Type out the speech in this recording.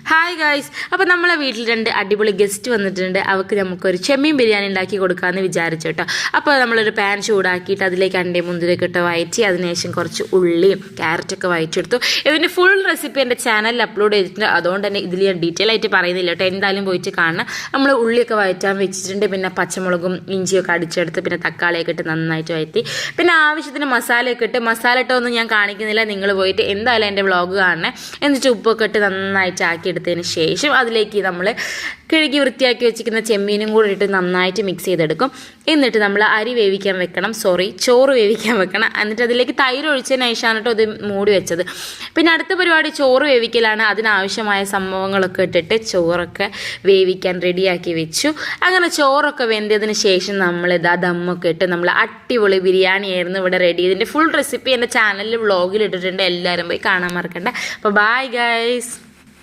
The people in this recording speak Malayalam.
ഹായ് ഗായ്സ്, അപ്പോൾ നമ്മളെ വീട്ടിൽ 2 അടിപൊളി ഗസ്റ്റ് വന്നിട്ടുണ്ട്. അവർക്ക് നമുക്കൊരു ചെമ്മീൻ ബിരിയാണി ഉണ്ടാക്കി കൊടുക്കാമെന്ന് വിചാരിച്ചു കേട്ടോ. അപ്പോൾ നമ്മളൊരു പാൻ ചൂടാക്കിയിട്ട് അതിലേക്ക് അണ്ടി മുന്തിരിയൊക്കെ ഇട്ട് വയറ്റി അതിനുശേഷം കുറച്ച് ഉള്ളിയും ക്യാരറ്റൊക്കെ വയറ്റെടുത്തു. ഇതിൻ്റെ ഫുൾ റെസിപ്പി എൻ്റെ ചാനലിൽ അപ്ലോഡ് ചെയ്തിട്ടുണ്ട്. അതുകൊണ്ട് തന്നെ ഇതിൽ ഞാൻ ഡീറ്റെയിൽ ആയിട്ട് പറയുന്നില്ല കേട്ടോ. എന്തായാലും പോയിട്ട് കാണണം. നമ്മൾ ഉള്ളിയൊക്കെ വയറ്റാൻ വെച്ചിട്ടുണ്ട്. പിന്നെ പച്ചമുളകും ഇഞ്ചിയൊക്കെ അടിച്ചെടുത്ത് പിന്നെ തക്കാളിയൊക്കെ ഇട്ട് നന്നായിട്ട് വയറ്റി പിന്നെ ആവശ്യത്തിന് മസാലയൊക്കെ ഇട്ട് മസാല ഇട്ടൊന്നും ഞാൻ കാണിക്കുന്നില്ല. നിങ്ങൾ പോയിട്ട് എന്തായാലും എൻ്റെ വ്ളോഗ് കാണണേ. എന്നിട്ട് ഉപ്പൊക്കെ ഇട്ട് നന്നായിട്ട് ആക്കിയെടുത്തതിന് ശേഷം അതിലേക്ക് നമ്മൾ കഴുകി വൃത്തിയാക്കി വെച്ചിരിക്കുന്ന ചെമ്മീനും കൂടി ഇട്ട് നന്നായിട്ട് മിക്സ് ചെയ്തെടുക്കും. എന്നിട്ട് നമ്മൾ അരി വേവിക്കാൻ വെക്കണം, ചോറ് വേവിക്കാൻ വെക്കണം. എന്നിട്ട് അതിലേക്ക് തൈര് ഒഴിച്ചതിന് ശേഷമാണ് കേട്ടോ ഇത് മൂടി വെച്ചത്. പിന്നെ അടുത്ത പരിപാടി ചോറ് വേവിക്കലാണ്. അതിനാവശ്യമായ സംഭവങ്ങളൊക്കെ ഇട്ടിട്ട് ചോറൊക്കെ വേവിക്കാൻ റെഡിയാക്കി വെച്ചു. അങ്ങനെ ചോറൊക്കെ വെന്തതിന് ശേഷം നമ്മൾ ദമ്മൊക്കെ ഇട്ട് നമ്മൾ അടിപൊളി ബിരിയാണി ആയിരുന്നു ഇവിടെ റെഡി. ഇതിൻ്റെ ഫുൾ റെസിപ്പി എൻ്റെ ചാനലിൽ വ്ളോഗിൽ ഇട്ടിട്ടുണ്ട്. എല്ലാവരും പോയി കാണാൻ മറക്കണ്ട. അപ്പോൾ ബൈ ഗൈസ്.